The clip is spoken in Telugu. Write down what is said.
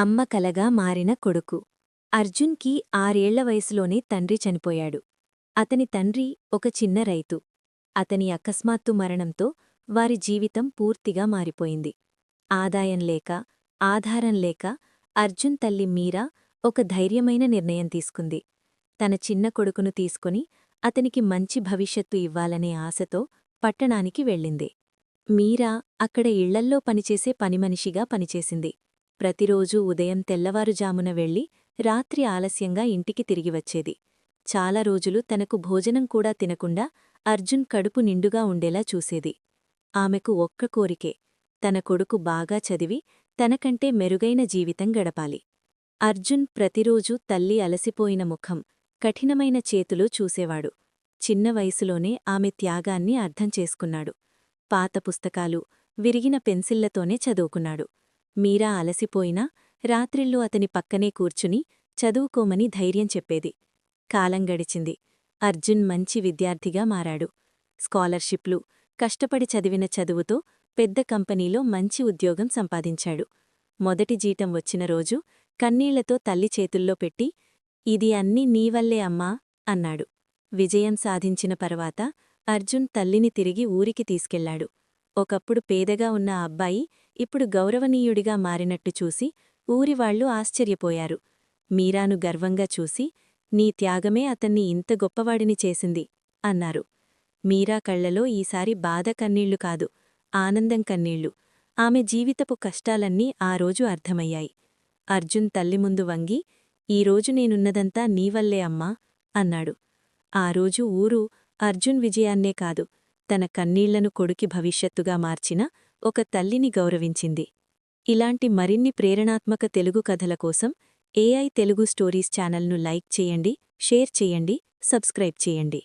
అమ్మ కలగా మారిన కొడుకు. అర్జున్కి 6 ఏళ్ల వయసులోనే తండ్రి చనిపోయాడు. అతని తండ్రి ఒక చిన్న రైతు. అతని అకస్మాత్తు మరణంతో వారి జీవితం పూర్తిగా మారిపోయింది. ఆదాయం లేక, ఆధారం లేక అర్జున్ తల్లి మీరా ఒక ధైర్యమైన నిర్ణయం తీసుకుంది. తన చిన్న కొడుకును తీసుకుని అతనికి మంచి భవిష్యత్తు ఇవ్వాలనే ఆశతో పట్టణానికి వెళ్ళింది. మీరా అక్కడ ఇళ్లల్లో పనిచేసే పనిమనిషిగా పనిచేసింది. ప్రతిరోజూ ఉదయం తెల్లవారుజామున వెళ్లి రాత్రి ఆలస్యంగా ఇంటికి తిరిగివచ్చేది. చాలా రోజులు తనకు భోజనం కూడా తినకుండా అర్జున్ కడుపు నిండుగా ఉండేలా చూసేది. ఆమెకు ఒక్క కోరికే, తన కొడుకు బాగా చదివి తనకంటే మెరుగైన జీవితం గడపాలి. అర్జున్ ప్రతిరోజూ తల్లి అలసిపోయిన ముఖం, కఠినమైన చేతులు చూసేవాడు. చిన్న వయసులోనే ఆమె త్యాగాన్ని అర్థం చేసుకున్నాడు. పాత పుస్తకాలు, విరిగిన పెన్సిళ్లతోనే చదువుకున్నాడు. మీరా అలసిపోయినా రాత్రిళ్ళు అతని పక్కనే కూర్చుని చదువుకోమని ధైర్యం చెప్పేది. కాలం గడిచింది. అర్జున్ మంచి విద్యార్థిగా మారాడు. స్కాలర్షిప్లు, కష్టపడి చదివిన చదువుతో పెద్ద కంపెనీలో మంచి ఉద్యోగం సంపాదించాడు. మొదటి జీతం వచ్చిన రోజు కన్నీళ్లతో తల్లి చేతుల్లో పెట్టి, "ఇది అన్నీ నీవల్లే అమ్మా" అన్నాడు. విజయం సాధించిన పరవాత అర్జున్ తల్లిని తిరిగి ఊరికి తీసుకెళ్లాడు. ఒకప్పుడు పేదగా ఉన్న ఆ అబ్బాయి ఇప్పుడు గౌరవనీయుడిగా మారినట్టు చూసి ఊరివాళ్లు ఆశ్చర్యపోయారు. మీరాను గర్వంగా చూసి, "నీ త్యాగమే అతన్ని ఇంత గొప్పవాడిని చేసింది" అన్నారు. మీరా కళ్లలో ఈసారి బాధ కన్నీళ్లు కాదు, ఆనందం కన్నీళ్లు. ఆమె జీవితపు కష్టాలన్నీ ఆ రోజు అర్థమయ్యాయి. అర్జున్ తల్లి ముందు వంగి, "ఈరోజు నేనున్నదంతా నీవల్లే అమ్మా" అన్నాడు. ఆ రోజు ఊరు అర్జున్ విజయాన్నే కాదు, తన కన్నీళ్లను కొడుకి భవిష్యత్తుగా మార్చిన ఒక తల్లిని గౌరవించింది. ఇలాంటి మరిన్ని ప్రేరణాత్మక తెలుగు కథల కోసం ఏఐ తెలుగు స్టోరీస్ ఛానల్ను లైక్ చేయండి, షేర్ చేయండి, సబ్స్క్రైబ్ చేయండి.